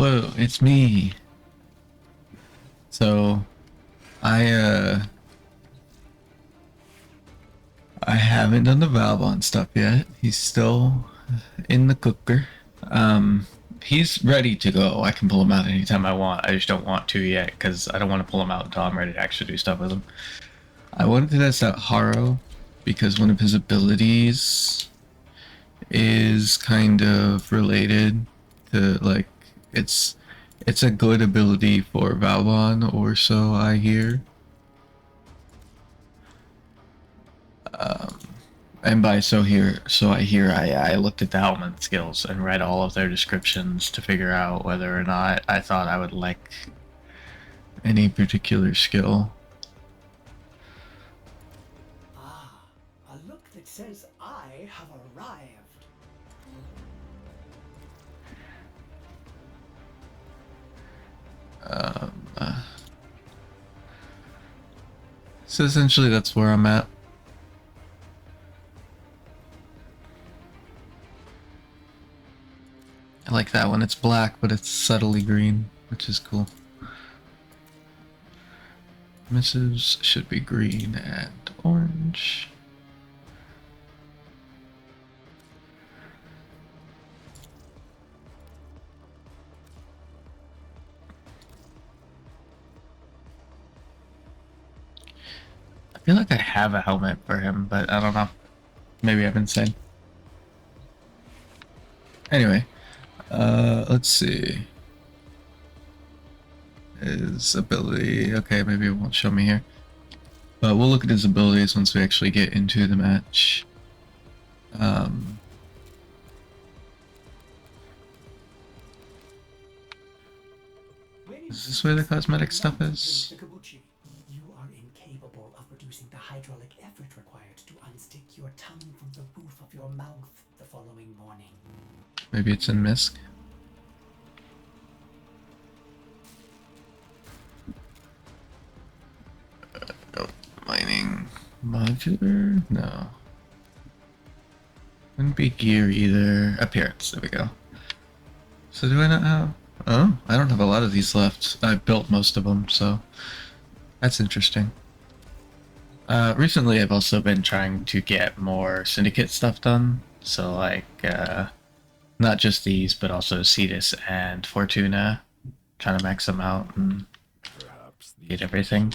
Whoa, it's me. So, I I haven't done the Valbon stuff yet. He's still in the cooker. Um, he's ready to go. I can pull him out anytime I want. I just don't want to yet because I don't want to pull him out until I'm ready to actually do stuff with him. I wanted to test out Harrow because one of his abilities is kind of related to like it's it's a good ability for Valbon, or so I hear. Um, and by so I hear, I looked at the helmet skills and read all of their descriptions to figure out whether or not I thought I would like any particular skill. Ah, a look that says I have arrived. Um, uh, so essentially, that's where I'm at. I like that one. It's black, but it's subtly green, which is cool. Missives should be green and orange. I feel like I have a helmet for him, but I don't know. Maybe I've been insane. Anyway, let's see. His ability. Okay, maybe it won't show me here. But we'll look at his abilities once we actually get into the match. Is this where the cosmetic stuff is? You are incapable of producing the hydraulic effort required to unstick your tongue from the roof of your mouth the following morning. Maybe it's in Misk. No. Mining modular? No. Wouldn't be gear either. Appearance. There we go. So do I not have... Oh, I don't have a lot of these left. I built most of them, so that's interesting. Recently I've also been trying to get more Syndicate stuff done. So like, not just these, but also Cetus and Fortuna. Trying to max them out and get everything.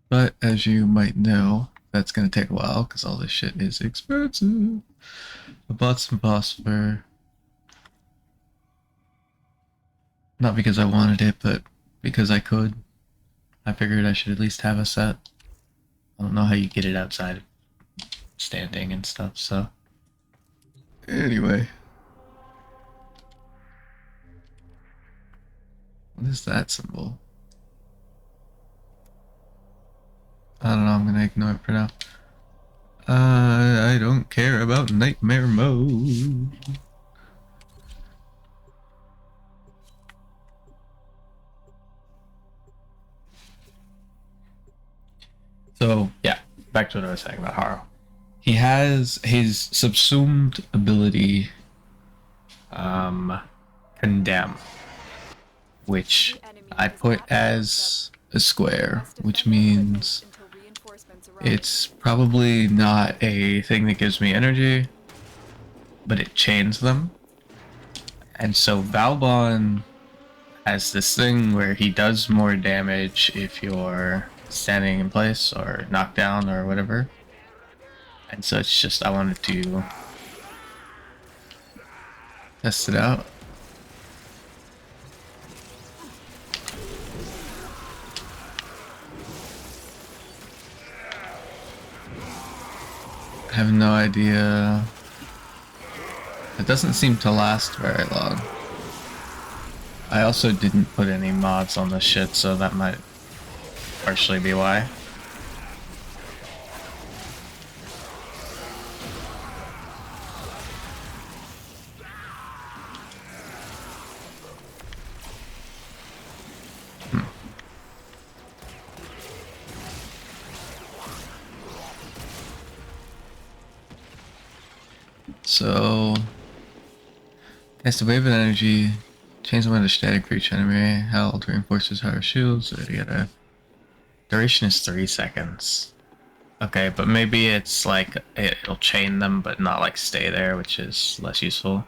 But as you might know, that's going to take a while because all this shit is expensive. I bought some phosphor. Not because I wanted it, but because I could. I figured I should at least have a set. I don't know how you get it outside of standing and stuff, so. Anyway. What is that symbol? I don't know, I'm gonna ignore it for now. I don't care about nightmare mode. So, yeah, back to what I was saying about Harrow. He has his subsumed ability, Condemn, which I put as a square, which means it's probably not a thing that gives me energy, but it chains them. And so Valbon has this thing where he does more damage if you're standing in place or knocked down or whatever. And so it's just, I wanted to test it out. I have no idea. It doesn't seem to last very long. I also didn't put any mods on this shit, so that might partially be why. So Has the wave of energy. Change the wind static for each enemy. Held reinforces harrow shields. Yada. Duration is 3 seconds. Okay, but maybe it's like it'll chain them but not like stay there, which is less useful.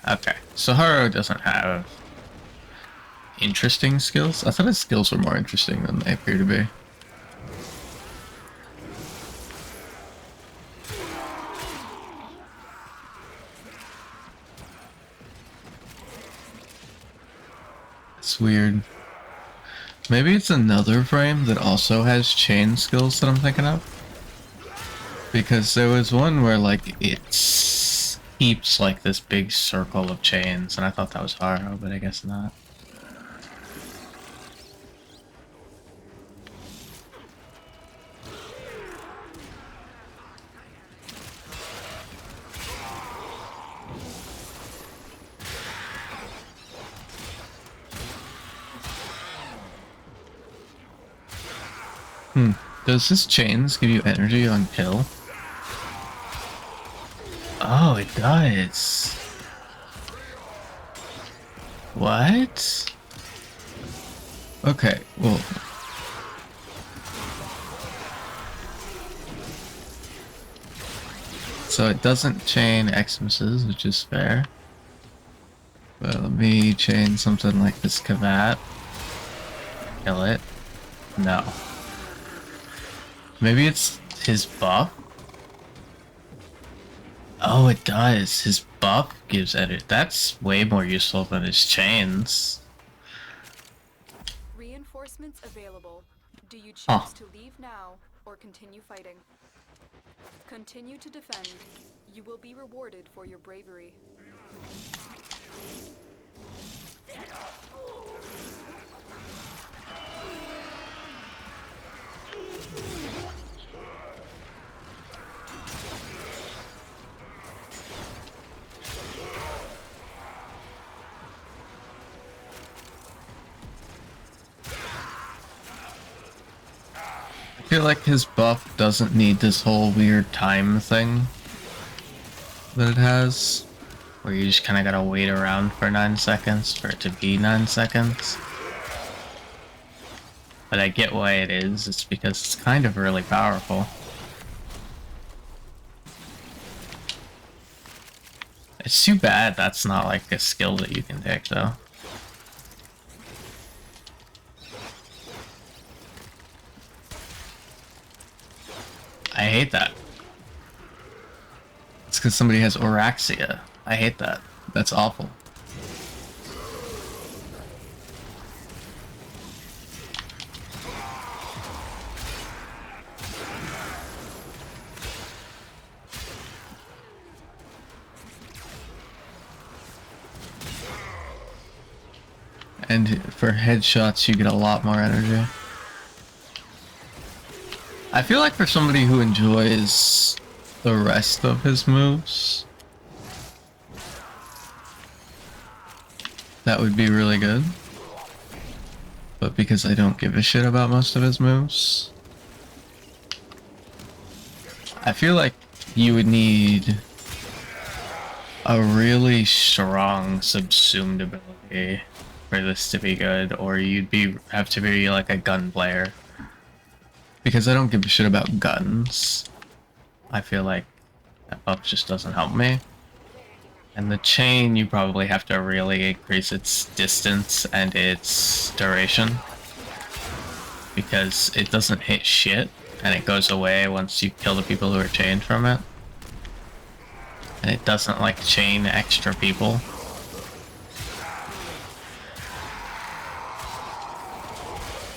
Okay, so Harrow doesn't have interesting skills. I thought his skills were more interesting than they appear to be. It's weird. Maybe it's another frame that also has chain skills that I'm thinking of. Because there was one where like it's keeps like this big circle of chains, and I thought that was Harrow, but I guess not. Does this chains give you energy on kill? Oh, it does. What? Okay, well. So it doesn't chain Xmas, which is fair. But let me chain something like this Kavat. Kill it. No. Maybe it's his buff? Oh, it does. His buff gives edit. That's way more useful than his chains. Reinforcements available. Do you choose Huh. to leave now or continue fighting? Continue to defend. You will be rewarded for your bravery. I feel like his buff doesn't need this whole weird time thing that it has, where you just kind of gotta wait around for 9 seconds for it to be 9 seconds. But I get why it is. It's because it's kind of really powerful. It's too bad that's not like a skill that you can take though. I hate that. It's because somebody has Auraxia. I hate that. That's awful. And for headshots, you get a lot more energy. I feel like for somebody who enjoys the rest of his moves, that would be really good. But because I don't give a shit about most of his moves, I feel like you would need a really strong subsumed ability for this to be good, or have to be like a gun player. Because I don't give a shit about guns. I feel like that buff just doesn't help me. And the chain, you probably have to really increase its distance and its duration. Because it doesn't hit shit, and it goes away once you kill the people who are chained from it. And it doesn't like chain extra people.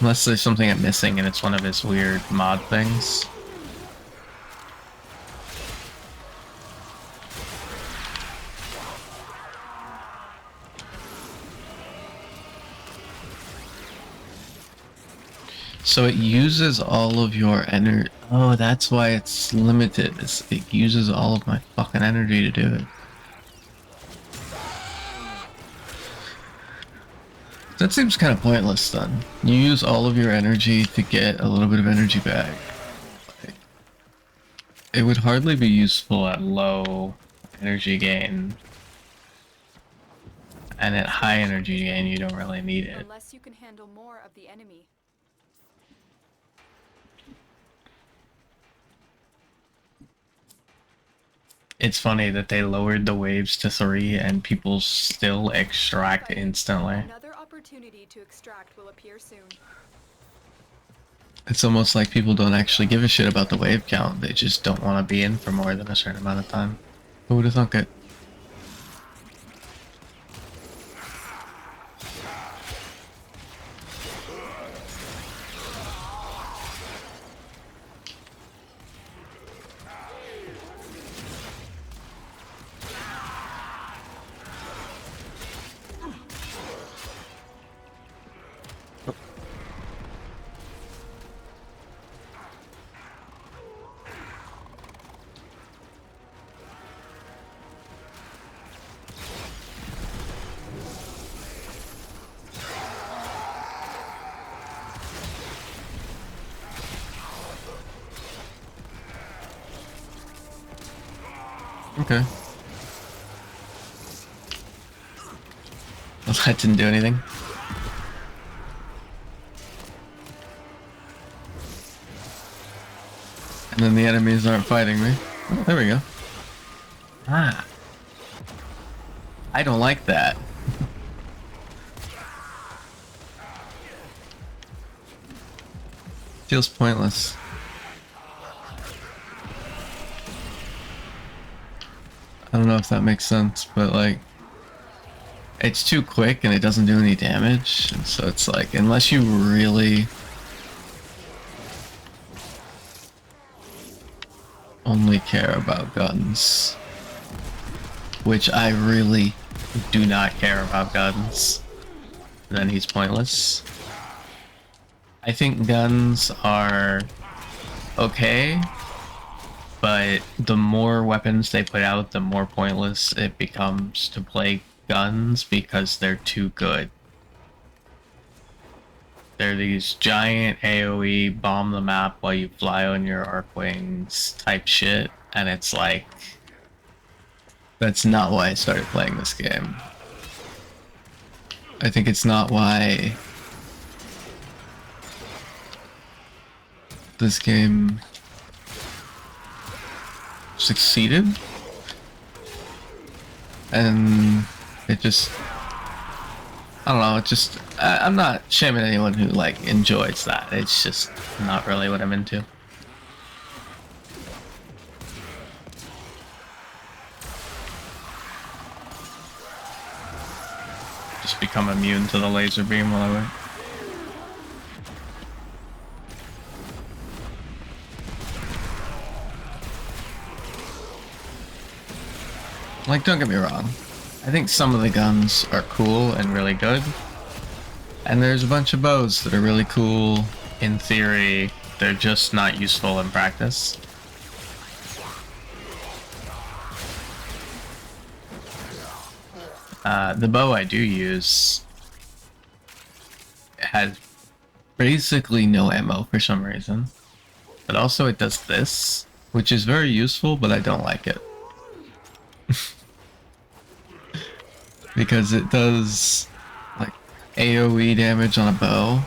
Unless there's something I'm missing and it's one of his weird mod things. So it uses all of your energy. Oh, that's why it's limited. It uses all of my fucking energy to do it. That seems kind of pointless then. You use all of your energy to get a little bit of energy back. It would hardly be useful at low energy gain. And at high energy gain, you don't really need it. Unless you can handle more of the enemy. It's funny that they lowered the waves to 3 and people still extract instantly. Another opportunity to extract will appear soon. It's almost like people don't actually give a shit about the wave count. They just don't want to be in for more than a certain amount of time. Who would have thunk it? Okay. Well, that didn't do anything. And then the enemies aren't fighting me. Oh, there we go. Ah. I don't like that. Feels pointless. I don't know if that makes sense, but like, it's too quick and it doesn't do any damage, and so it's like, unless you really only care about guns, which I really do not care about guns, then he's pointless. I think guns are okay, but the more weapons they put out, the more pointless it becomes to play guns because they're too good. They're these giant AoE bomb the map while you fly on your arc wings type shit, and it's like, that's not why I started playing this game. I think it's not why this game succeeded, and it just, I don't know, it just, I'm not shaming anyone who like enjoys that. It's just not really what I'm into. Just become immune to the laser beam while I wait. Like, don't get me wrong, I think some of the guns are cool and really good, and there's a bunch of bows that are really cool in theory, they're just not useful in practice. The bow I do use has basically no ammo for some reason, but also it does this, which is very useful, but I don't like it. Because it does like AoE damage on a bow,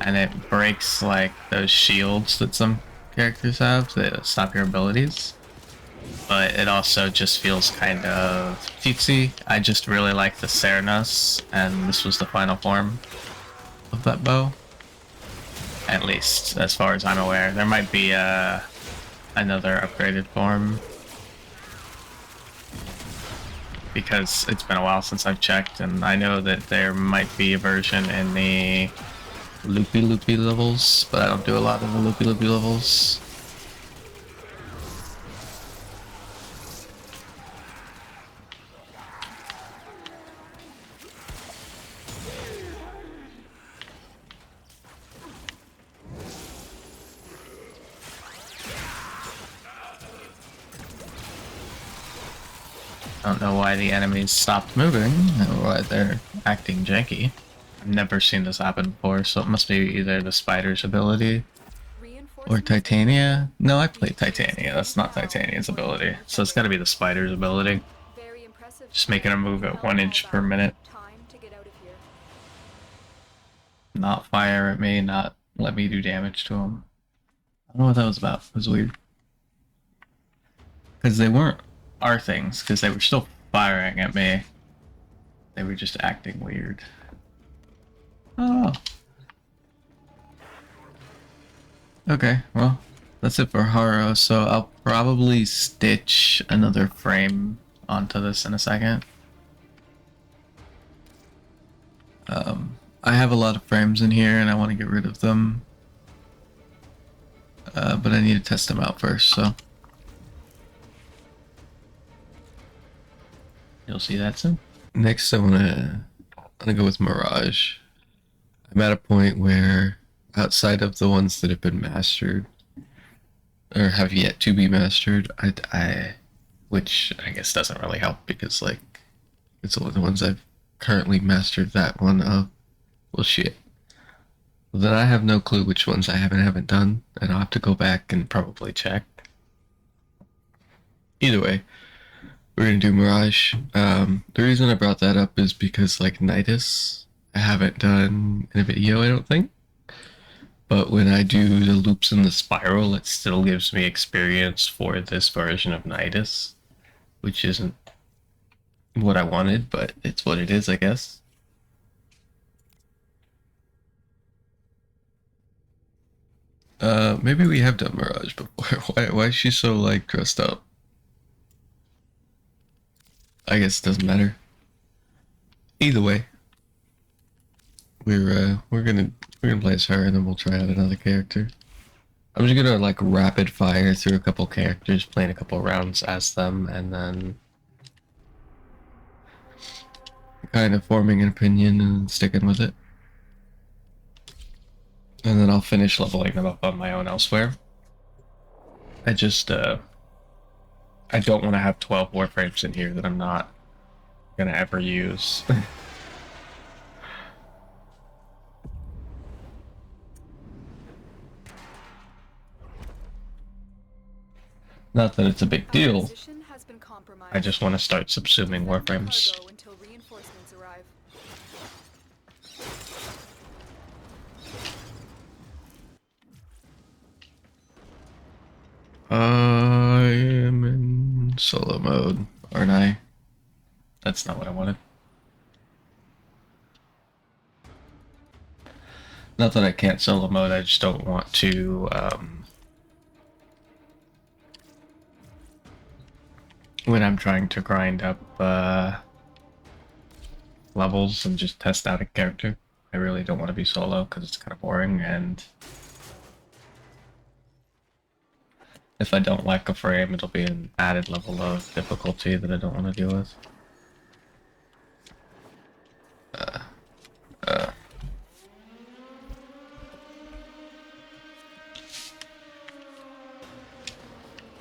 and it breaks like those shields that some characters have that stop your abilities. But it also just feels kind of cutesy. I just really like the Cernus, and this was the final form of that bow. At least, as far as I'm aware. There might be another upgraded form, because it's been a while since I've checked, and I know that there might be a version in the loopy levels, but I don't do a lot of the loopy levels. I don't know why the enemies stopped moving, or why they're acting janky. I've never seen this happen before, so it must be either the spider's ability or Titania. No, I played Titania. That's not Titania's ability, so it's got to be the spider's ability. Very impressive. Just making a move at 1 inch per minute. Time to get out of here. Not fire at me, not let me do damage to him. I don't know what that was about. It was weird. Because they weren't our things, because they were still firing at me. They were just acting weird. Oh. Okay, well, that's it for Harrow, so I'll probably stitch another frame onto this in a second. I have a lot of frames in here and I want to get rid of them. But I need to test them out first, so you'll see that soon. Next, I'm gonna go with Mirage. I'm at a point where, outside of the ones that have been mastered or have yet to be mastered, which I guess doesn't really help because like it's only the ones I've currently mastered that one of. Well, shit. Then I have no clue which ones I haven't done, and I'll have to go back and probably check. Either way, we're gonna do Mirage. The reason I brought that up is because like nidus, I haven't done in a video, I don't think. But when I do the loops in the spiral, it still gives me experience for this version of nidus, which isn't what I wanted, but it's what it is, I guess. Maybe we have done Mirage before. Why is she so like dressed up? I guess it doesn't matter. Either way, we're gonna play as her and then we'll try out another character. I'm just gonna like rapid fire through a couple characters, playing a couple rounds as them, and then kind of forming an opinion and sticking with it. And then I'll finish leveling them up on my own elsewhere. I just, I don't want to have 12 warframes in here that I'm not gonna ever use. Not that it's a big deal. I just want to start subsuming warframes. Until reinforcements arrive. I am in solo mode, aren't I? That's not what I wanted. Not that I can't solo mode, I just don't want to, when I'm trying to grind up, levels and just test out a character. I really don't want to be solo because it's kind of boring, and if I don't like a frame, it'll be an added level of difficulty that I don't want to deal with.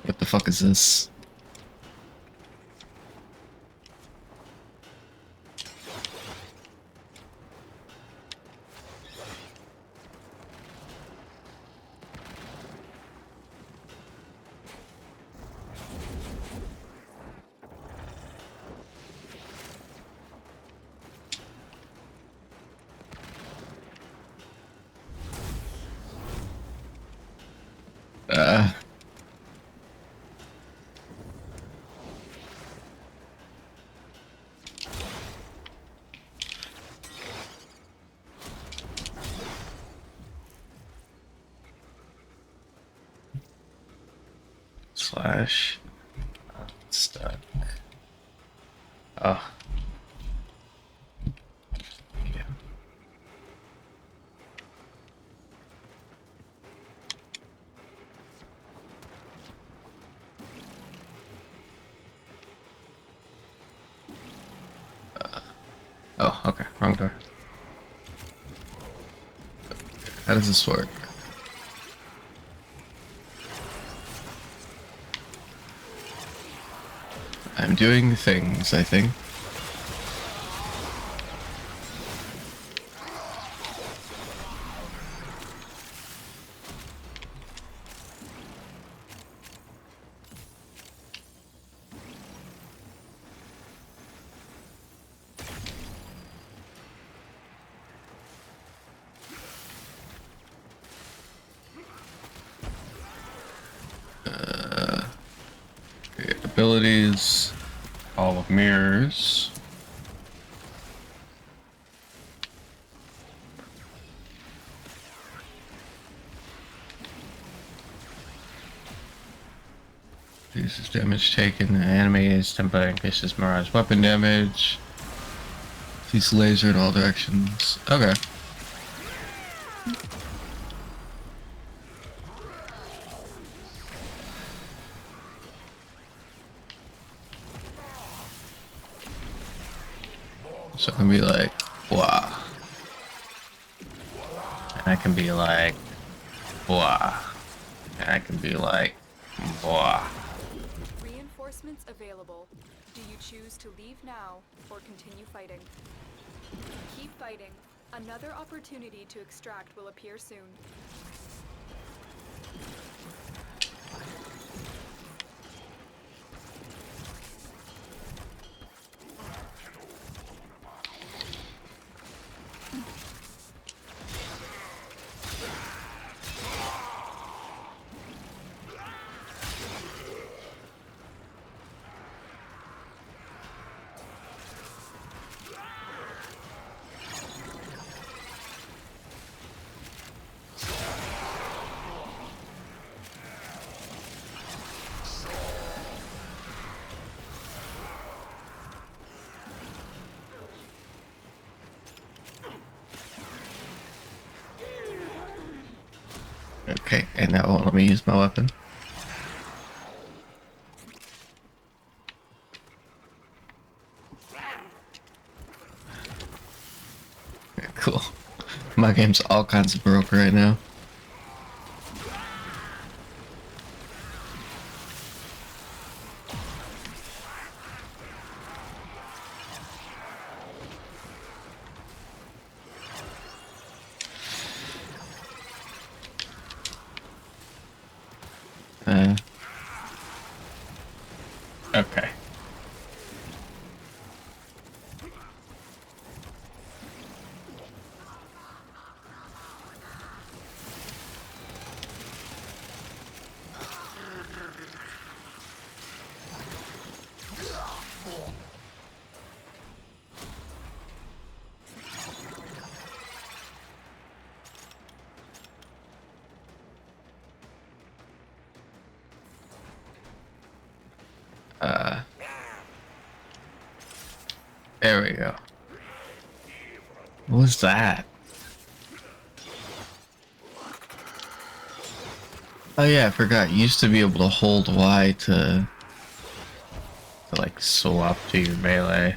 What the fuck is this? Slash stuck. Oh. Yeah. Oh, okay, wrong door. How does this work? I'm doing things, I think. Abilities. All of mirrors. Reduces damage taken. Enemies. Tempo increases mirage weapon damage. Sees laser in all directions. Okay. So I can be like, blah. And I can be like, blah. And I can be like, blah. Reinforcements available. Do you choose to leave now or continue fighting? Keep fighting. Another opportunity to extract will appear soon. Okay, and that won't let me use my weapon. Okay, cool. My game's all kinds of broke right now. Okay. There we go. What was that? Oh yeah, I forgot. You used to be able to hold Y to like swap to your melee.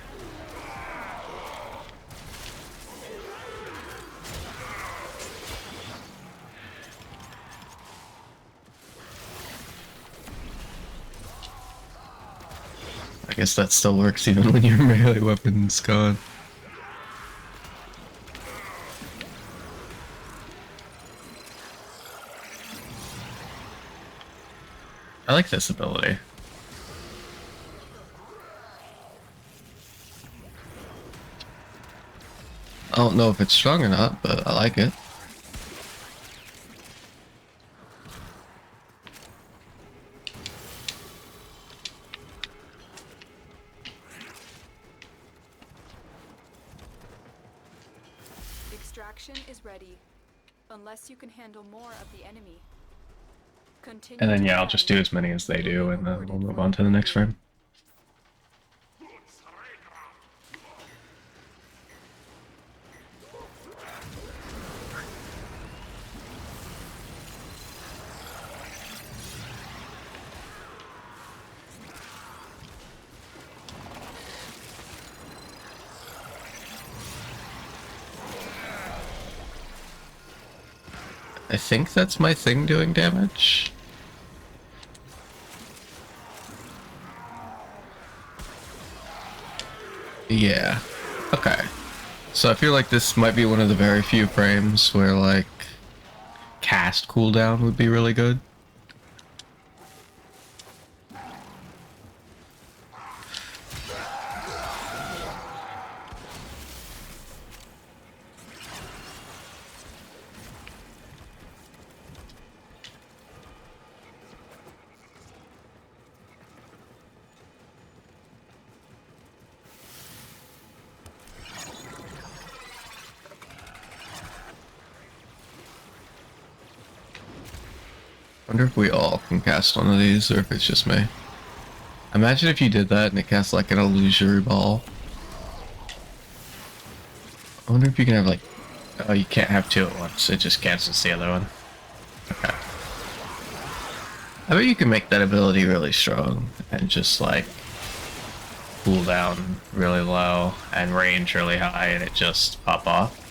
I guess that still works even when your melee weapon's gone. I like this ability. I don't know if it's strong or not, but I like it. Extraction is ready. Unless you can handle more of the enemy. Continue And then to yeah, I'll just do defend. as many as they You will do, be and then we'll rewarded move for on to the your next bravery. frame. I think that's my thing doing damage. Yeah. Okay. So I feel like this might be one of the very few frames where like cast cooldown would be really good. Wonder if we all can cast one of these or if it's just me. Imagine if you did that and it casts like an illusory ball. I wonder if you can have like... Oh, you can't have two at once. It just cancels the other one. Okay. I bet you can make that ability really strong and just like cool down really low and range really high and it just pop off.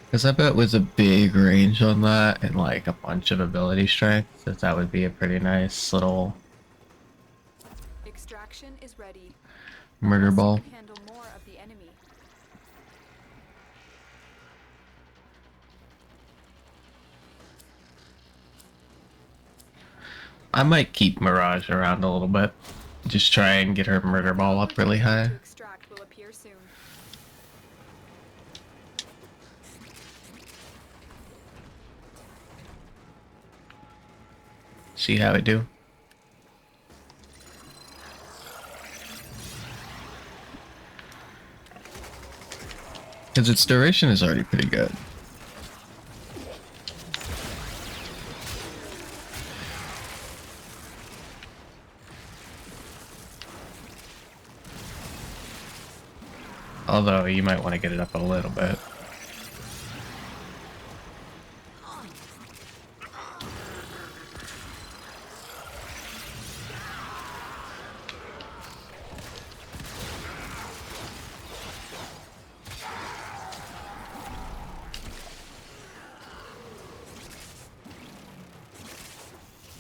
Because I bet with a big range on that and like a bunch of ability strength, that would be a pretty nice little Extraction is ready. murder Unless you ball. can handle more of the enemy. I might keep Mirage around a little bit. Just try and get her murder ball up really high. To extract will appear soon. See how I do. Because its duration is already pretty good. Although you might want to get it up a little bit.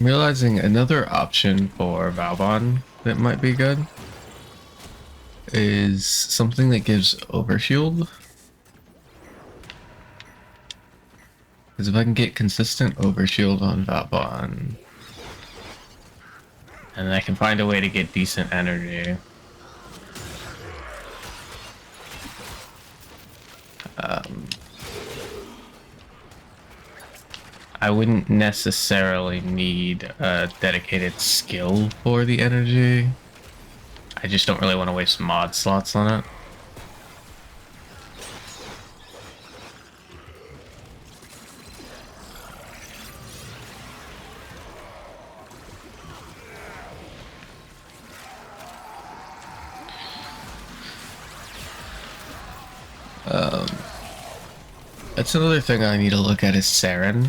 I'm realizing another option for Valbon that might be good is something that gives overshield. Because if I can get consistent overshield on Valbon, and I can find a way to get decent energy, I wouldn't necessarily need a dedicated skill for the energy. I just don't really want to waste mod slots on it. That's another thing I need to look at is Saren.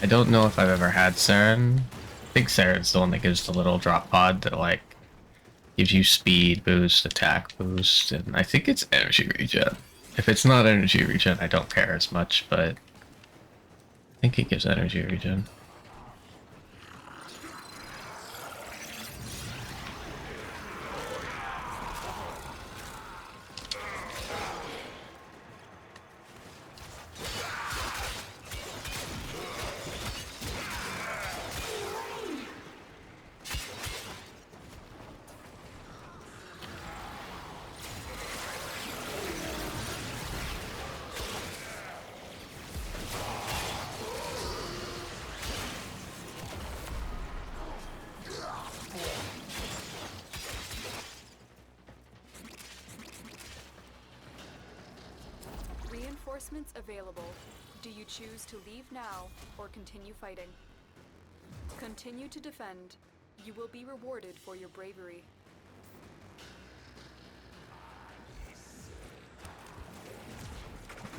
I don't know if I've ever had Saren. I think Saren's the one that gives the little drop pod that like gives you speed boost, attack boost, and I think it's energy regen. If it's not energy regen, I don't care as much, but I think it gives energy regen. Reinforcements available. Do you choose to leave now or continue fighting? Continue to defend. You will be rewarded for your bravery.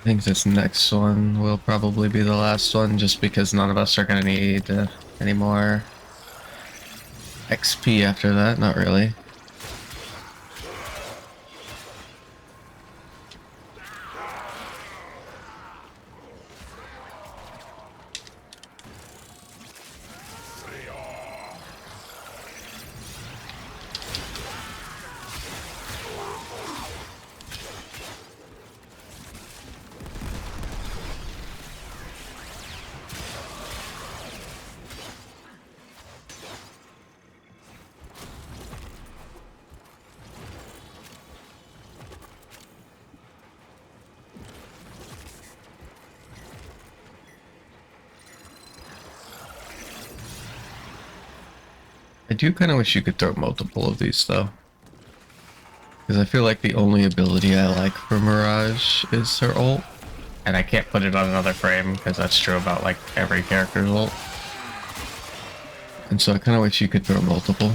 I think this next one will probably be the last one, just because none of us are gonna need any more XP after that. Not really. I do kind of wish you could throw multiple of these, though. Because I feel like the only ability I like for Mirage is her ult. And I can't put it on another frame, because that's true about, like, every character's ult. And so I kind of wish you could throw multiple.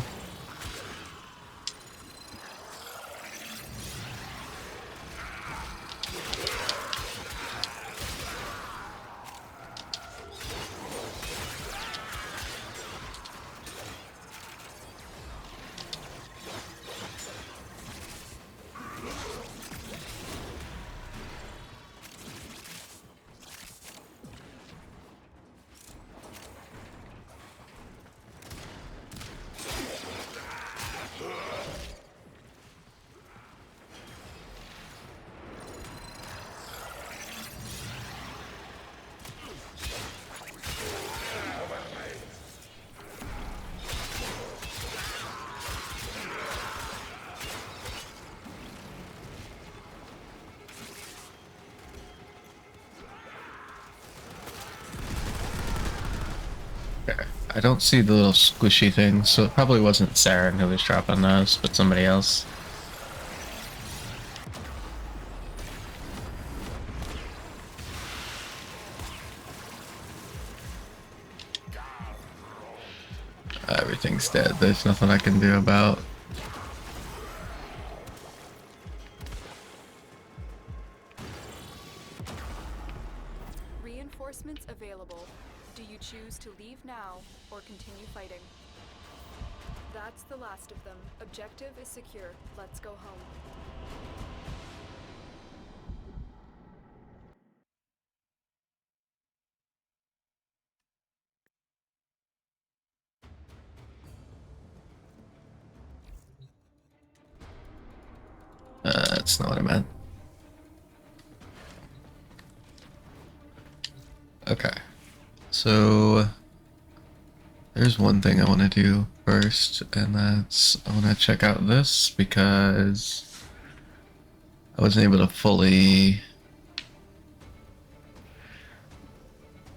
I don't see the little squishy things, so it probably wasn't Saren who was dropping those, but somebody else. Everything's dead. There's nothing I can do about. Reinforcements available. Do you choose to leave now or continue fighting? That's the last of them. Objective is secure. Let's go home. That's not what I meant. Okay. So there's one thing I want to do first, and that's I want to check out this because I wasn't able to fully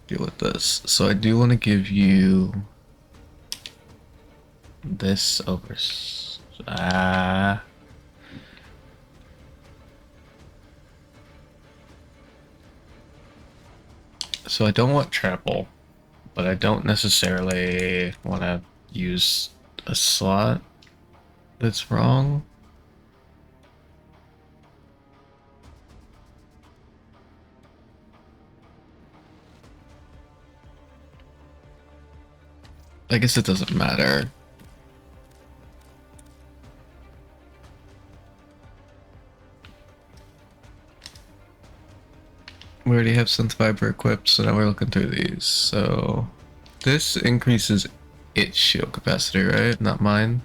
deal with this. So I do want to give you this over. So I don't want trample, but I don't necessarily want to use a slot that's wrong. I guess it doesn't matter. We already have Synth Viper equipped, so now we're looking through these. So this increases its shield capacity, right? Not mine.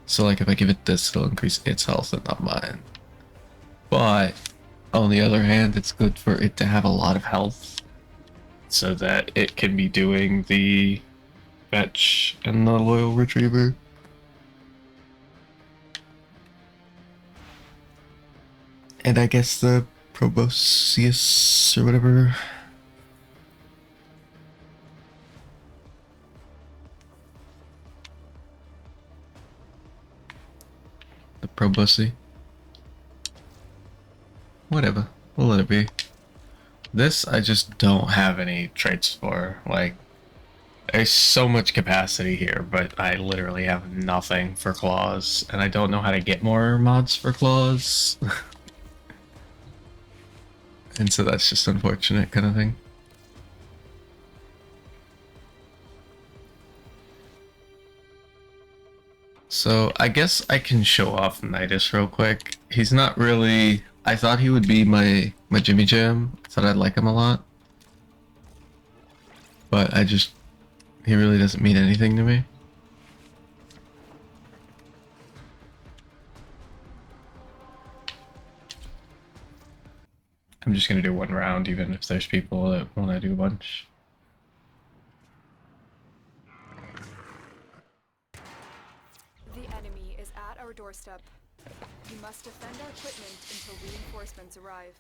So like if I give it this, it'll increase its health and not mine. But on the other hand, it's good for it to have a lot of health so that it can be doing the fetch and the loyal retriever. And I guess the proboscis or whatever. The proboscis. Whatever. We'll let it be. This I just don't have any traits for. Like, there's so much capacity here, but I literally have nothing for claws, and I don't know how to get more mods for claws. And so that's just unfortunate kind of thing. So I guess I can show off Nidus real quick. He's not really... I thought he would be my Jimmy Jam. I thought I'd like him a lot. But I just... He really doesn't mean anything to me. I'm just gonna do one round even if there's people that want to do a bunch. The enemy is at our doorstep. We must defend our equipment until reinforcements arrive.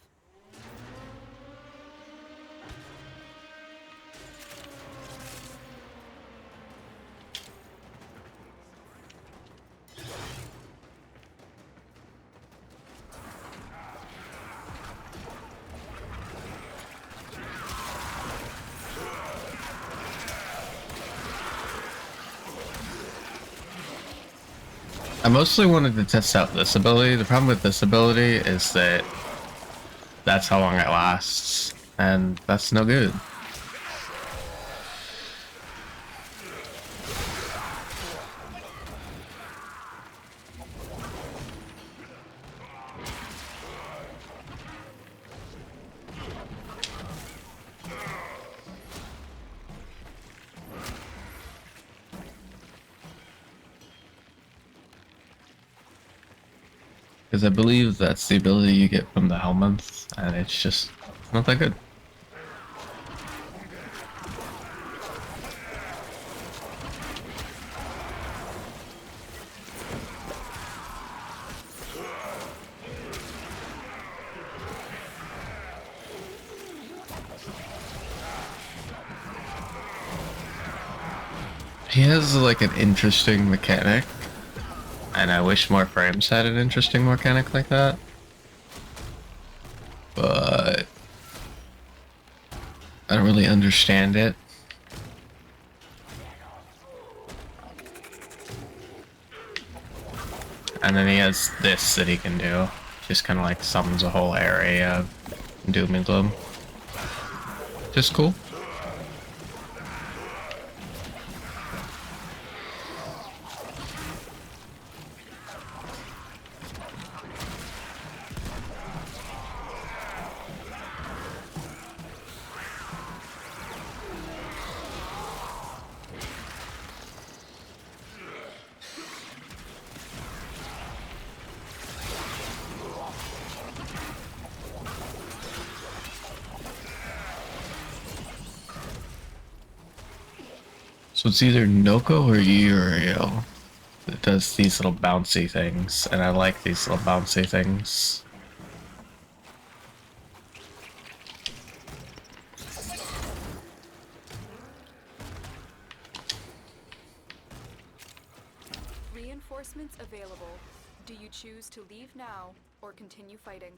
I mostly wanted to test out this ability. The problem with this ability is that that's how long it lasts, and that's no good. Because I believe that's the ability you get from the helmets, and it's just not that good. He has like an interesting mechanic. And I wish more frames had an interesting mechanic like that. But I don't really understand it. And then he has this that he can do. Just kind of like summons a whole area of doom and gloom. Just cool. So it's either Noko or Uriel that does these little bouncy things, and I like these little bouncy things. Reinforcements available. Do you choose to leave now or continue fighting?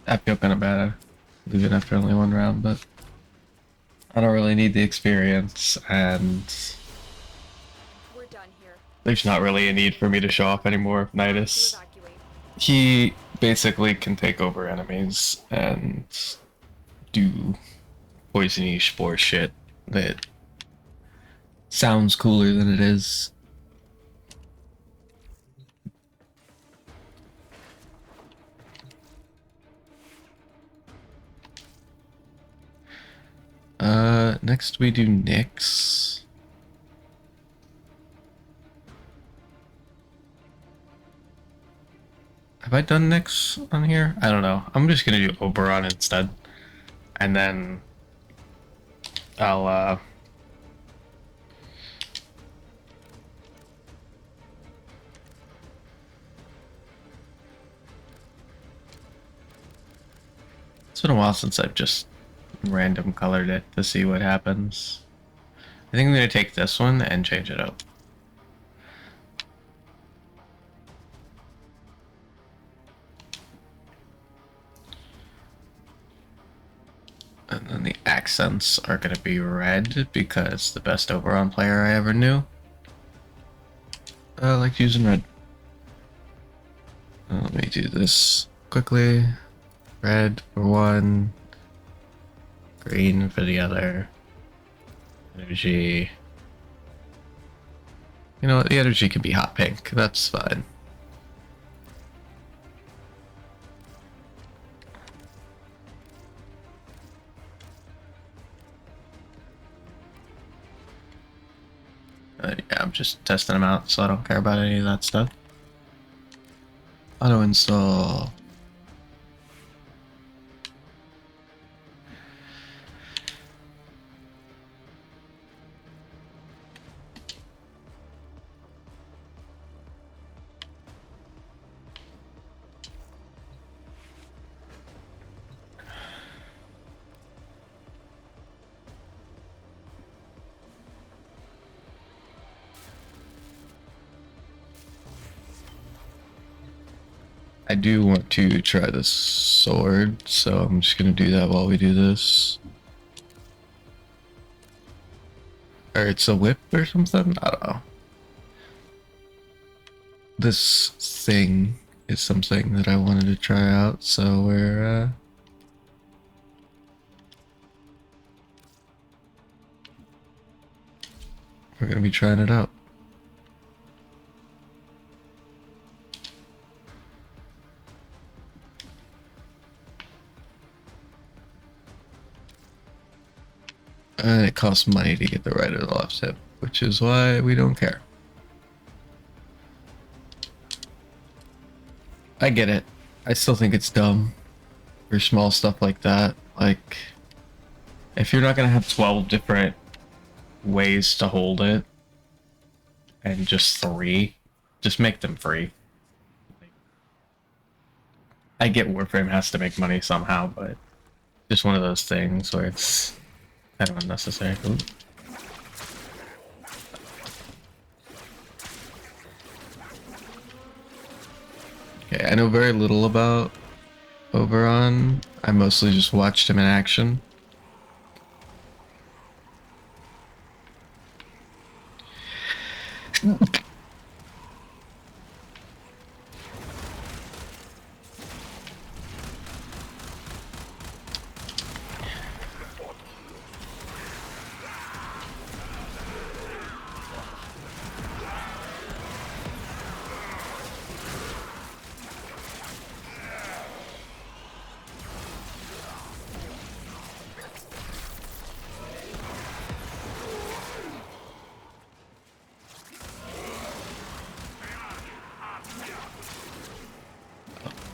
I feel kind of bad leaving after only one round, but I don't really need the experience, and We're done here. there's not really a need for me to show off anymore with To Nidus. evacuate. He basically can take over enemies and do poisony spore shit that sounds cooler than it is. Next we do Nyx. Have I done Nyx on here? I don't know. I'm just gonna do Oberon instead. And then I'll it's been a while since I've just random colored it to see what happens. I think I'm gonna take this one and change it up. And then the accents are gonna be red because the best Oberon player I ever knew liked using red. Let me do this quickly. Red for one, green for the other. Energy. You know what? The energy can be hot pink. That's fine. Yeah, I'm just testing them out, so I don't care about any of that stuff. Auto install. I do want to try this sword, so I'm just gonna do that while we do this. Or it's a whip or something? I don't know. This thing is something that I wanted to try out, so we're gonna be trying it out. And it costs money to get the right or the left hip, which is why we don't care. I get it. I still think it's dumb for small stuff like that. Like, if you're not gonna have 12 different ways to hold it and just 3, just make them free. I get Warframe has to make money somehow, but just one of those things where it's kind of unnecessary. Ooh. Okay, I know very little about Oberon. I mostly just watched him in action.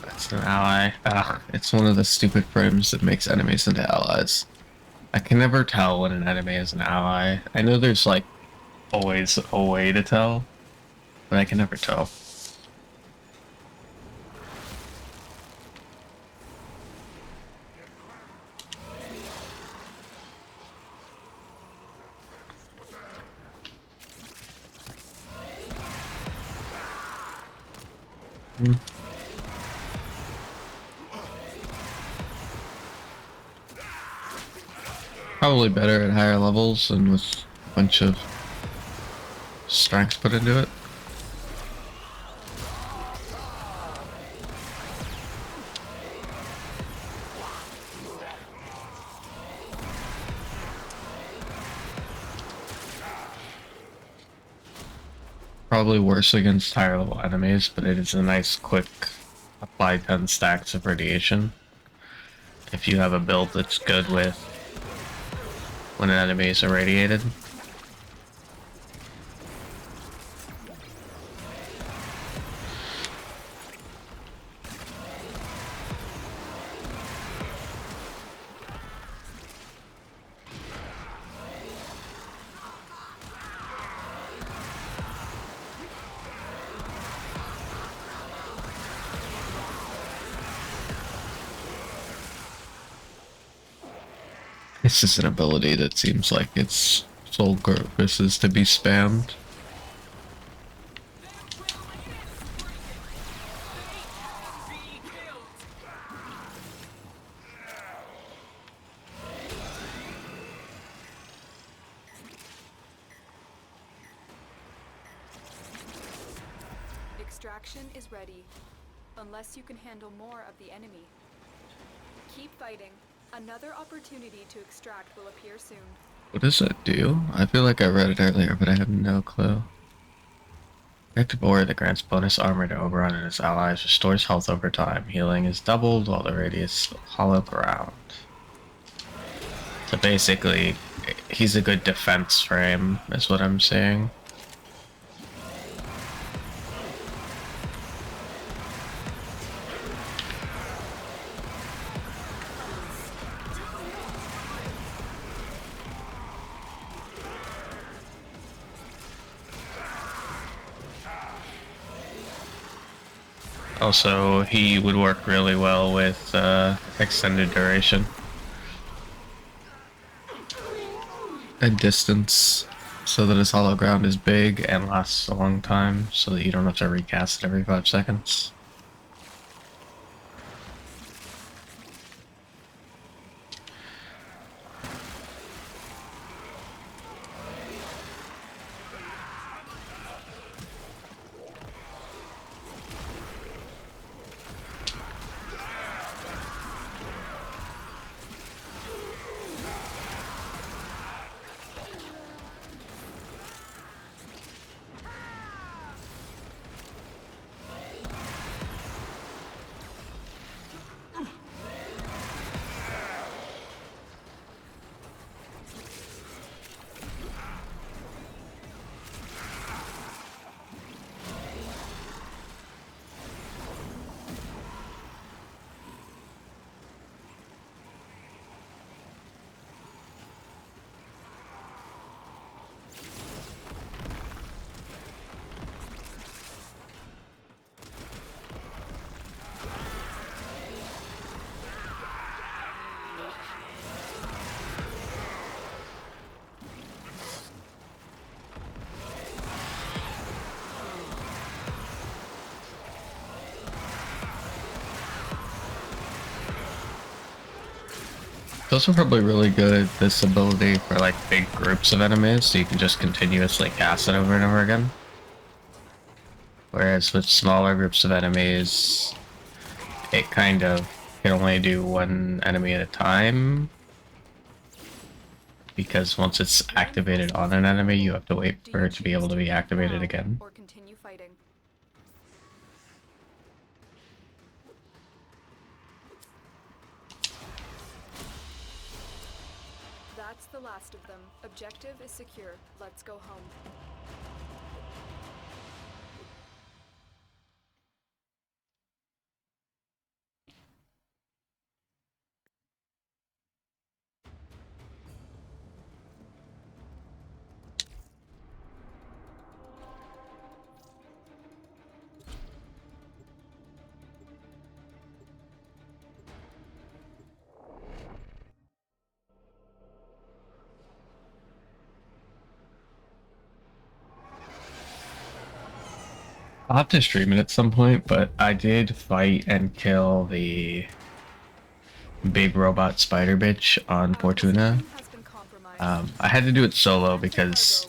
That's an ally. Ugh, it's one of the stupid frames that makes enemies into allies. I can never tell when an enemy is an ally. I know there's like always a way to tell, but I can never tell. Probably better at higher levels and with a bunch of strength put into it. Probably worse against higher level enemies, but it is a nice quick apply 10 stacks of radiation. If you have a build that's good with when an enemy is irradiated. This is an ability that seems like its sole purpose is to be spammed. Extraction is ready. unless you can handle more of the enemy. Keep fighting. Another opportunity to extract will appear soon. What does that do? I feel like I read it earlier, but I have no clue. Active warrior that grants bonus armor to Oberon and his allies, restores health over time. Healing is doubled while the radius hollow ground. So basically, he's a good defense frame, is what I'm saying. Also, he would work really well with extended duration. And distance, so that his hollow ground is big and lasts a long time, so that you don't have to recast it every 5 seconds. Those are probably really good, this ability for like big groups of enemies, so you can just continuously cast it over and over again. Whereas with smaller groups of enemies, it kind of can only do one enemy at a time. Because once it's activated on an enemy, you have to wait for it to be able to be activated again. Or continue fighting. That's the last of them. Objective is secure. Let's go home. I'll have to stream it at some point, but I did fight and kill the big robot spider bitch on Fortuna. Has been compromised. I had to do it solo because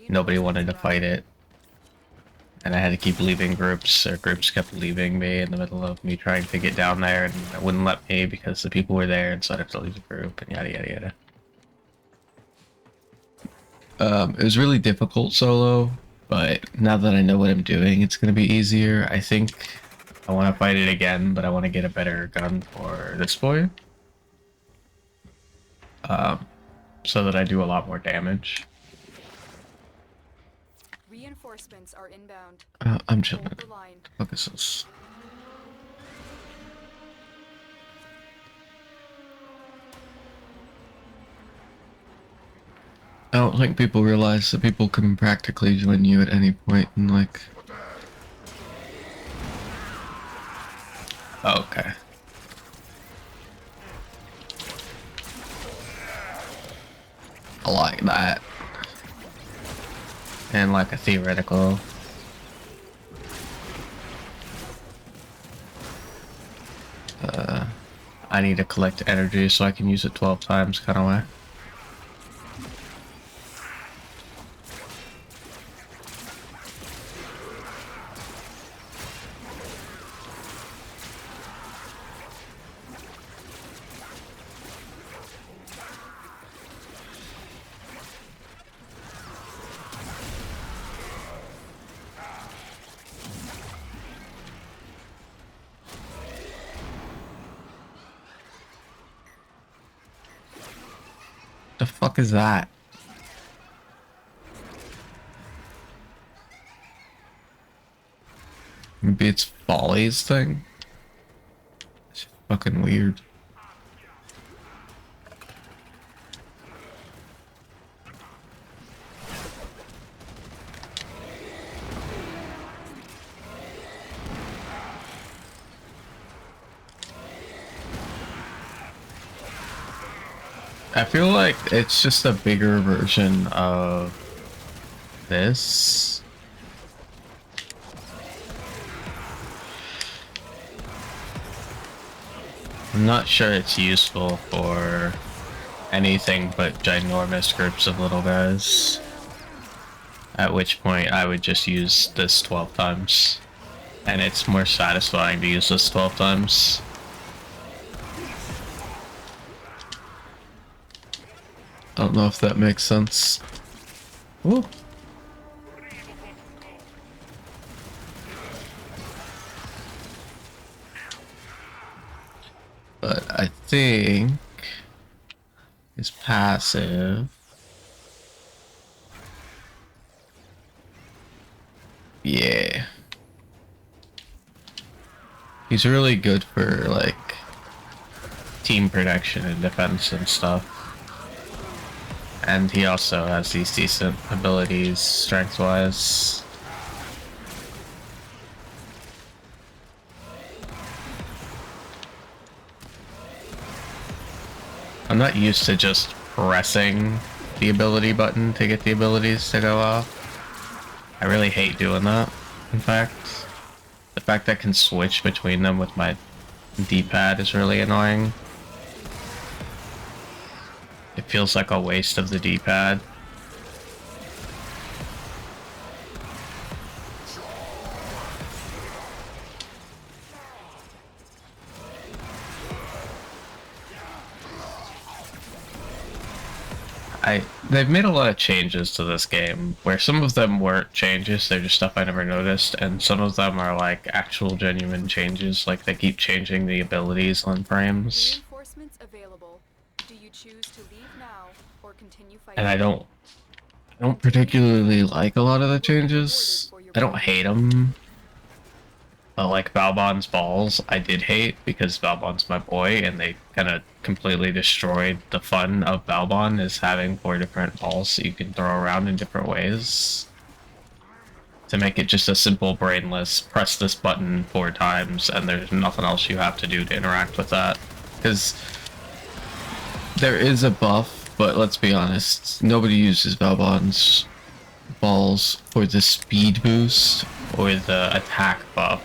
nobody wanted to fight it. And I had to keep leaving groups, or groups kept leaving me in the middle of me trying to get down there, and it wouldn't let me because the people were there, and so I'd have to leave the group, and yada yada yada. It was really difficult solo, but now that I know what I'm doing, it's going to be easier. I think I want to fight it again, but I want to get a better gun for this boy. So that I do a lot more damage. Reinforcements are inbound. I'm chilling. Hold the line. Focus this. I don't think people realize that people can practically join you at any point and like... Oh, okay. I like that. And like a theoretical. I need to collect energy so I can use it 12 times kind of way. The fuck is that? Maybe it's Folly's thing? It's fucking weird. I feel like it's just a bigger version of this. I'm not sure it's useful for anything but ginormous groups of little guys. At which point I would just use this 12 times. And it's more satisfying to use this 12 times. I don't know if that makes sense. Ooh. But I think his passive. Yeah. He's really good for like team protection and defense and stuff. And he also has these decent abilities strength-wise. I'm not used to just pressing the ability button to get the abilities to go off. I really hate doing that, in fact. The fact that I can switch between them with my D-pad is really annoying. It feels like a waste of the D-pad. They've made a lot of changes to this game, where some of them weren't changes, they're just stuff I never noticed, and some of them are like actual genuine changes, like they keep changing the abilities on frames. Reinforcements available. Do you choose to leave now or continue fighting? And I don't particularly like a lot of the changes. I don't hate them. But like Valbon's balls, I did hate because Valbon's my boy, and they kind of completely destroyed the fun of Valbon is having 4 different balls that you can throw around in different ways. To make it just a simple brainless, press this button 4 times and there's nothing else you have to do to interact with that. Because there is a buff, but let's be honest, nobody uses Valbon's balls for the speed boost or the attack buff.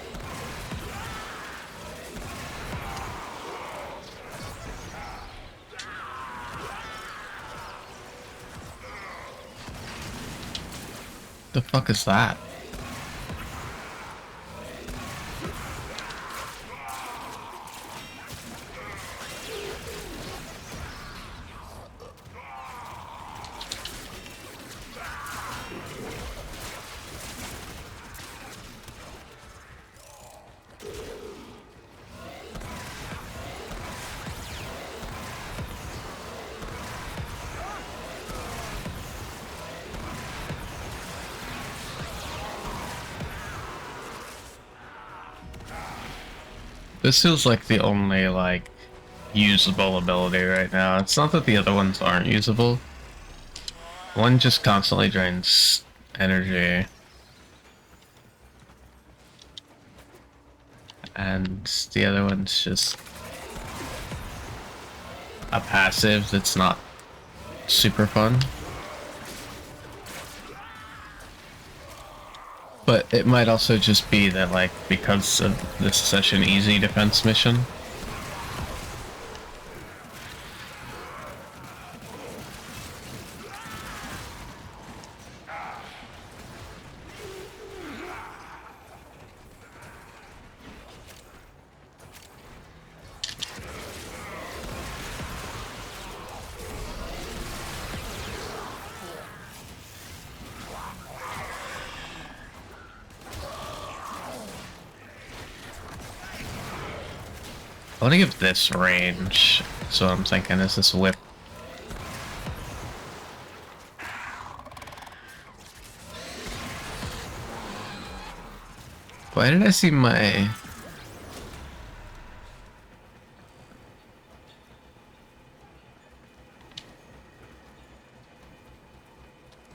The fuck is that? This feels like the only, like, usable ability right now. It's not that the other ones aren't usable. One just constantly drains energy. And the other one's just a passive that's not super fun. But it might also just be that, like, because of this is such an easy defense mission. I want to give this range, so I'm thinking is this whip. Why did I see my...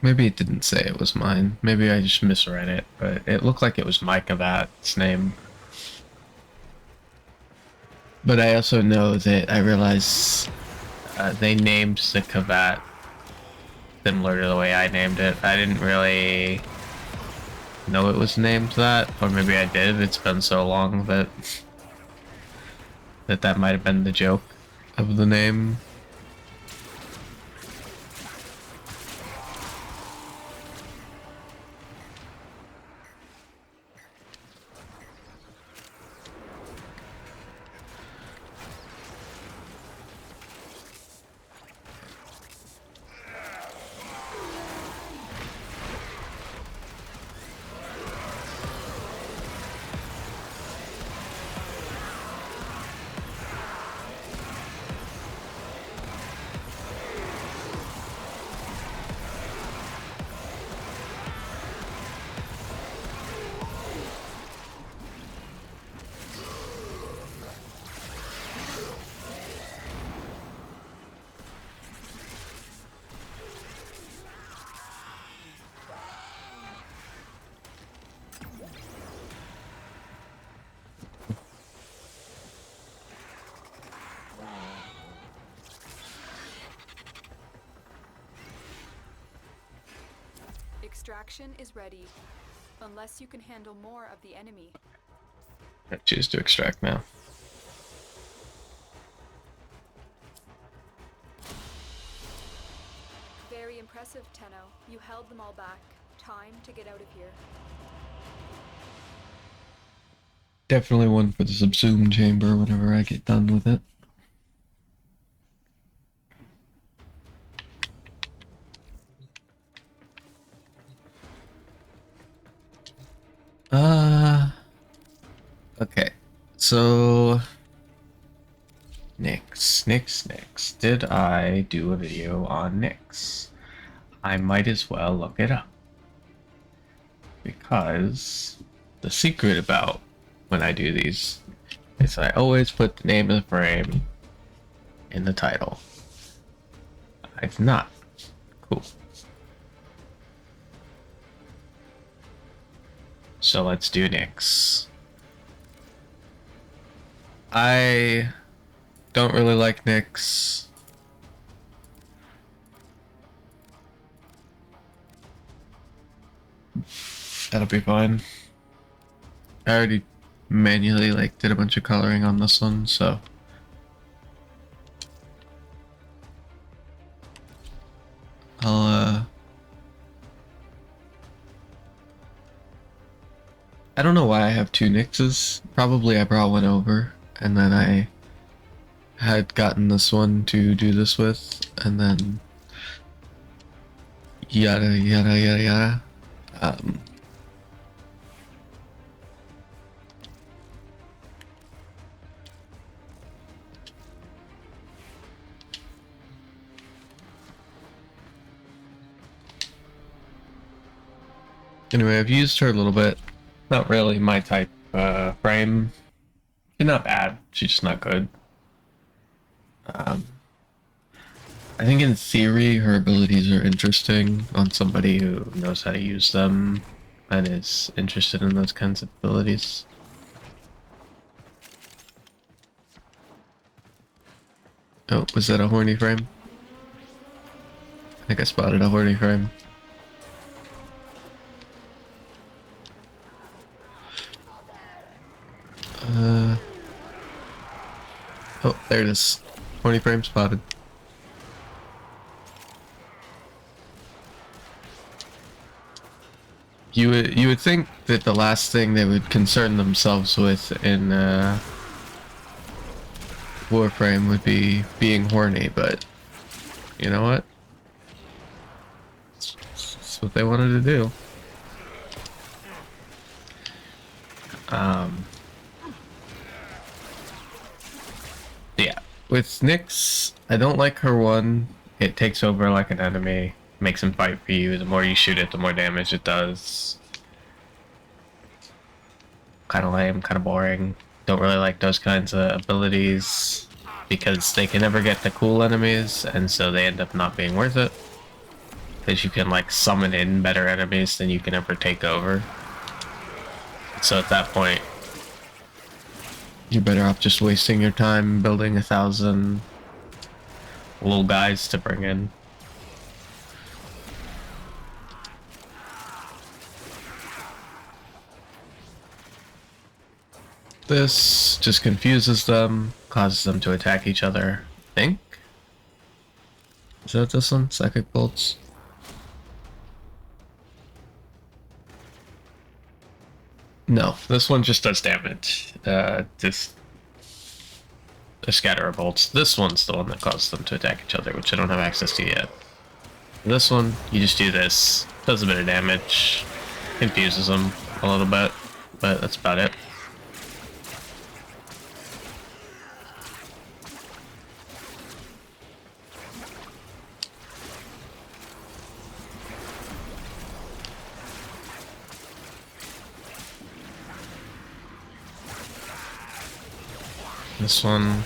Maybe it didn't say it was mine. Maybe I just misread it, but it looked like it was my Kavat's name. But I also know that I realized they named the Kavat similar to the way I named it. I didn't really know it was named that, or maybe I did. It's been so long that that might have been the joke of the name. Extraction is ready, unless you can handle more of the enemy. I choose to extract now. Very impressive, Tenno. You held them all back. Time to get out of here. Definitely one for the subsume chamber whenever I get done with it. Okay. So Nyx. Did I do a video on Nyx? I might as well look it up. Because the secret about when I do these is I always put the name of the frame in the title. I've not. Cool. So let's do Nyx. I don't really like Nyx. That'll be fine. I already manually did a bunch of coloring on this one, so I'll I don't know why I have two Nyxes. Probably I brought one over and then I had gotten this one to do this with, and then yada yada yada yada. Anyway, I've used her a little bit. Not really my type frame. She's not bad. She's just not good. I think in theory her abilities are interesting on somebody who knows how to use them and is interested in those kinds of abilities. Oh, was that a horny frame? I think I spotted a horny frame. Oh, there it is. Horny frame spotted. You would think that the last thing they would concern themselves with in Warframe would be being horny, but you know what? It's what they wanted to do. Yeah, with Nyx, I don't like her one. It takes over like an enemy, makes him fight for you. The more you shoot it, the more damage it does. kind of lame, kind of boring. Don't really like those kinds of abilities because they can never get the cool enemies, and so they end up not being worth it. Because you can like summon in better enemies than you can ever take over. So at that point, you're better off just wasting your time building 1,000 little guys to bring in. This just confuses them, causes them to attack each other, I think. Is that this one? Psychic bolts? No, this one just does damage. Just the scatterer bolts. This one's the one that causes them to attack each other, which I don't have access to yet. This one, you just do this, does a bit of damage, confuses them a little bit, but that's about it. This one,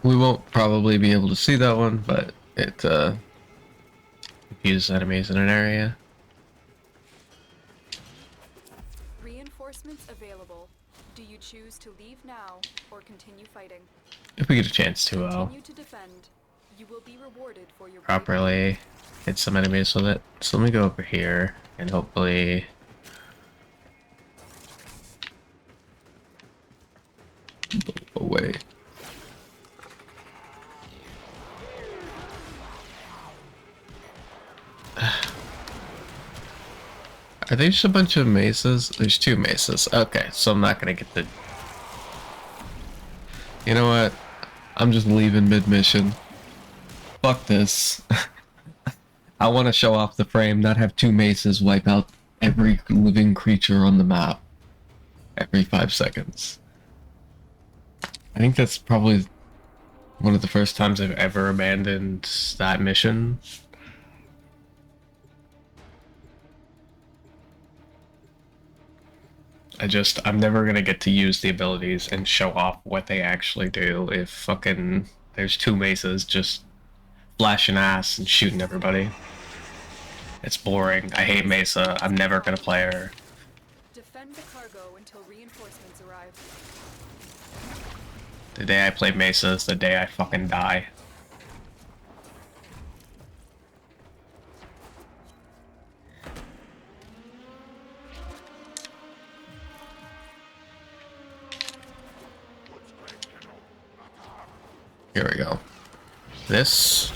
we won't probably be able to see that one, but it confuses enemies in an area. Reinforcements available. Do you choose to leave now or continue fighting? If we get a chance to Continue to defend. You will be rewarded for your properly hit some enemies with it. So let me go over here and hopefully away. Are they just a bunch of mesas? There's 2 mesas. Okay, so I'm not gonna get the... You know what? I'm just leaving mid-mission. Fuck this. I want to show off the frame, not have 2 mesas wipe out every living creature on the map every 5 seconds. I think that's probably one of the first times I've ever abandoned that mission. I'm never gonna get to use the abilities and show off what they actually do if fucking there's 2 mesas just flashing ass and shooting everybody. It's boring. I hate Mesa. I'm never gonna play her. Defend the cargo until reinforcements arrive. The day I play Mesa is the day I fucking die. Here we go. This.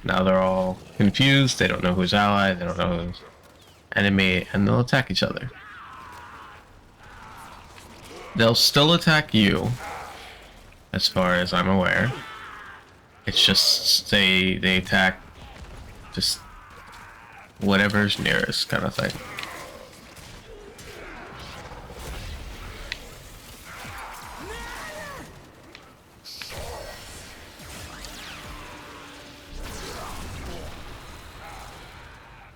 Now they're all confused. They don't know who's ally. They don't know who's enemy. And they'll attack each other. They'll still attack you. As far as I'm aware. It's just they attack just whatever's nearest kind of thing.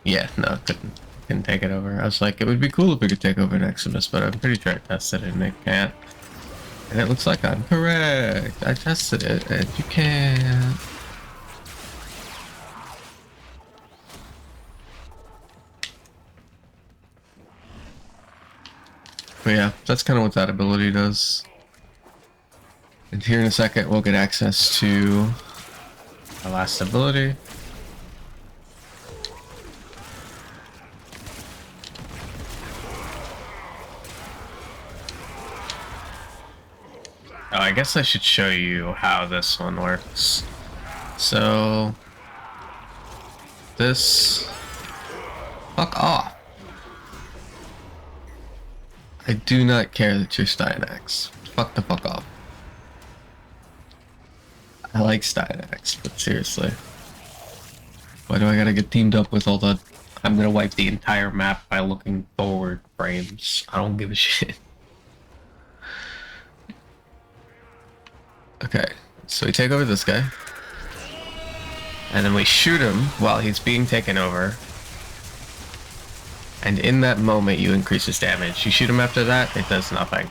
Yeah, no, couldn't take it over. I was like, it would be cool if we could take over Neximus, but I'm pretty sure I tested it and it can't. And it looks like I'm correct. I tested it and you can't. But yeah, that's kind of what that ability does. And here in a second, we'll get access to our last ability. Oh, I guess I should show you how this one works. So, this... Fuck off. I do not care that you're Steinax. Fuck the fuck off. I like Steinax, but seriously. Why do I gotta get teamed up with all the... I'm gonna wipe the entire map by looking forward frames. I don't give a shit. Okay, so we take over this guy. And then we shoot him while he's being taken over. And in that moment, you increase his damage. You shoot him after that, it does nothing.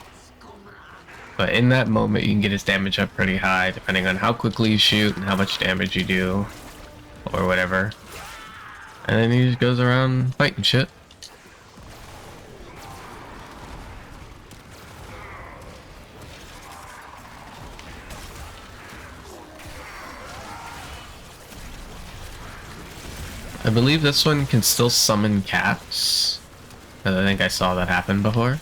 But in that moment, you can get his damage up pretty high, depending on how quickly you shoot and how much damage you do, or whatever. And then he just goes around fighting shit. I believe this one can still summon cats. I think I saw that happen before.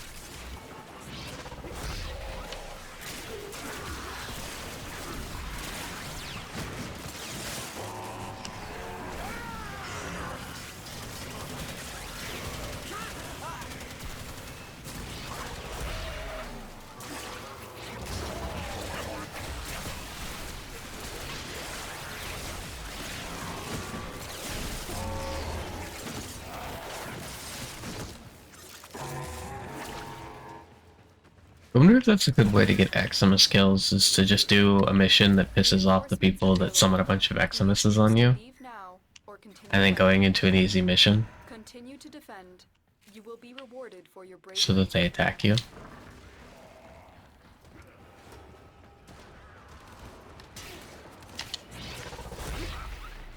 I wonder if that's a good way to get Eximus kills, is to just do a mission that pisses off the people that summon a bunch of Eximuses on you, Leave now or continue and then going into an easy mission Continue to defend. You will be rewarded for your bravery. so that they attack you.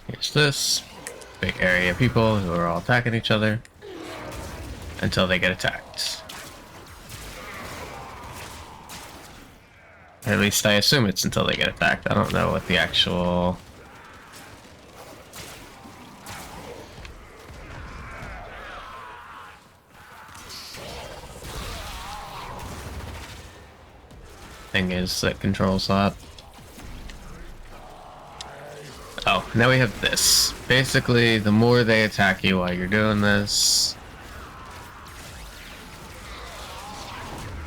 Here's this big area of people who are all attacking each other until they get attacked. At least I assume it's until they get attacked. I don't know what the actual... thing is that controls that. Oh, now we have this. Basically, the more they attack you while you're doing this,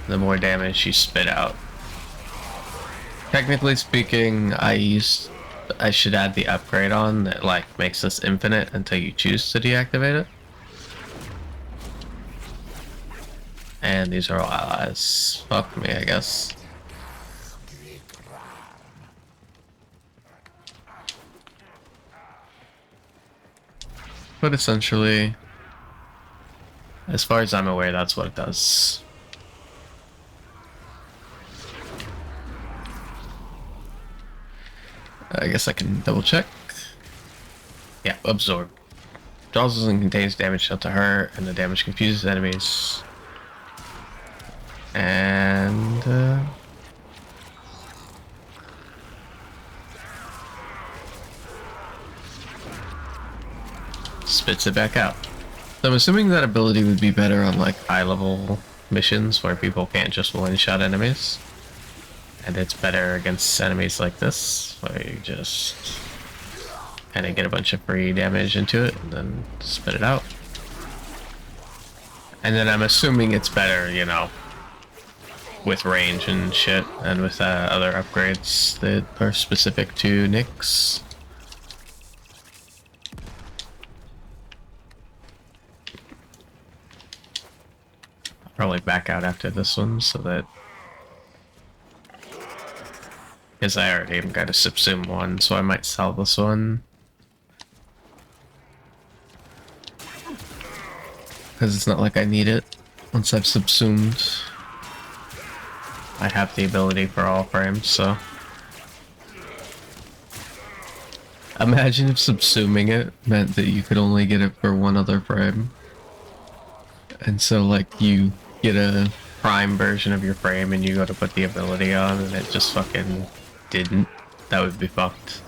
the more damage you spit out. Technically speaking, I should add the upgrade on that like makes this infinite until you choose to deactivate it. And these are all allies. Fuck me, I guess. But essentially, as far as I'm aware, that's what it does. I guess I can double check. Yeah, absorb. Draws and contains damage dealt to her, and the damage confuses enemies. And spits it back out. So I'm assuming that ability would be better on like high level missions where people can't just one-shot enemies. And it's better against enemies like this, where you just kind of get a bunch of free damage into it and then spit it out. And then I'm assuming it's better, you know, with range and shit, and with other upgrades that are specific to Nyx. I'll probably back out after this one so that... because I already am got a subsume one, so I might sell this one. Because it's not like I need it. Once I've subsumed, I have the ability for all frames, so... imagine if subsuming it meant that you could only get it for one other frame. And so, like, you get a prime version of your frame and you go to put the ability on and it just fucking didn't. That would be fucked.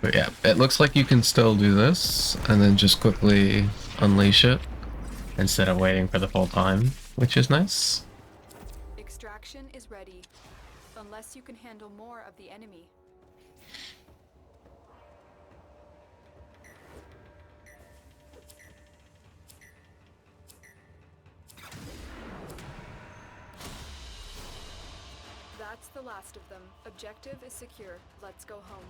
But yeah, it looks like you can still do this and then just quickly unleash it instead of waiting for the full time, which is nice. Extraction is ready, unless you can handle more of the enemy. That's the last of them. Objective is secure. Let's go home.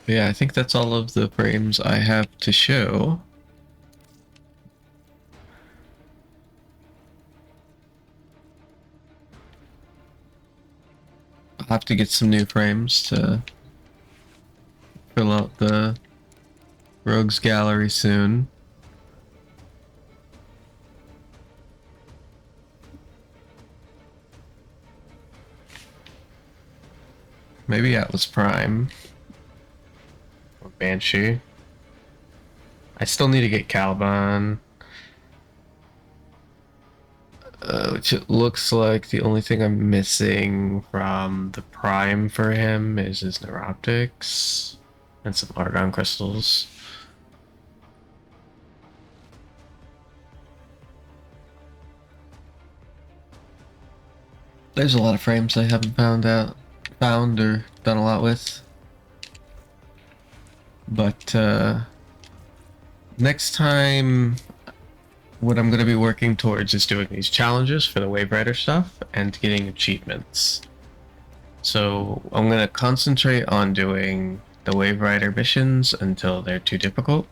Yeah, I think that's all of the frames I have to show. I'll have to get some new frames to fill out the rogues gallery soon. Maybe Atlas Prime or Banshee. I still need to get Caliban, which it looks like the only thing I'm missing from the Prime for him is his Neuroptics and some Argon crystals. There's a lot of frames I haven't found or done a lot with. But next time, what I'm going to be working towards is doing these challenges for the Wave Rider stuff and getting achievements. So I'm going to concentrate on doing the Wave Rider missions until they're too difficult.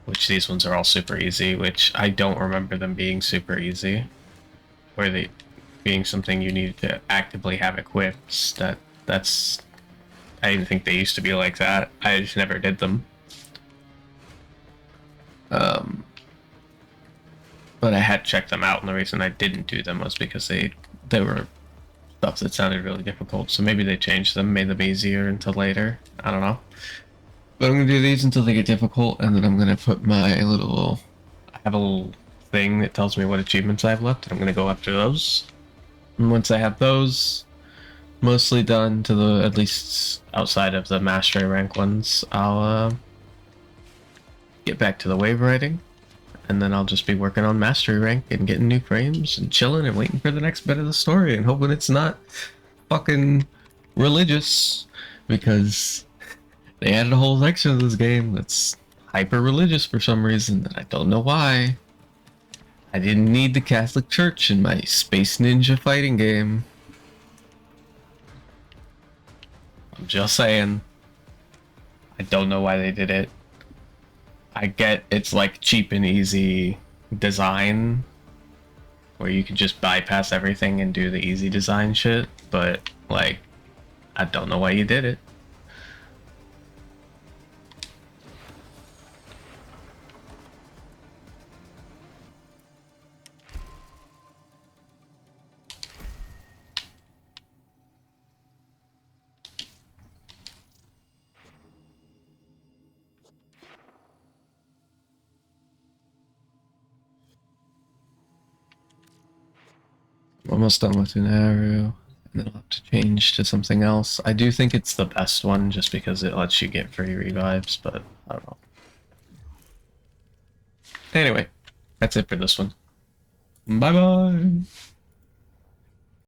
Which these ones are all super easy, which I don't remember them being super easy. Or they being something you need to actively have equipped. That's I didn't think they used to be like that. I just never did them. But I had checked them out, and the reason I didn't do them was because they were stuff that sounded really difficult. So maybe they changed them, made them easier until later. I don't know. But I'm gonna do these until they get difficult, and then I'm gonna put my little. I have a little thing that tells me what achievements I have left, and I'm gonna go after those. And once I have those mostly done to the at least outside of the mastery rank ones, I'll get back to the wave riding, and then I'll just be working on mastery rank and getting new frames and chilling and waiting for the next bit of the story and hoping it's not fucking religious, because they added a whole section of this game that's hyper religious for some reason that I don't know why. I didn't need the Catholic Church in my Space Ninja fighting game. I'm just saying. I don't know why they did it. I get it's like cheap and easy design where you can just bypass everything and do the easy design shit, but like, I don't know why you did it. Almost done with an arrow, and then I'll have to change to something else. I do think it's the best one just because it lets you get free revives, but I don't know. Anyway, that's it for this one. Bye bye!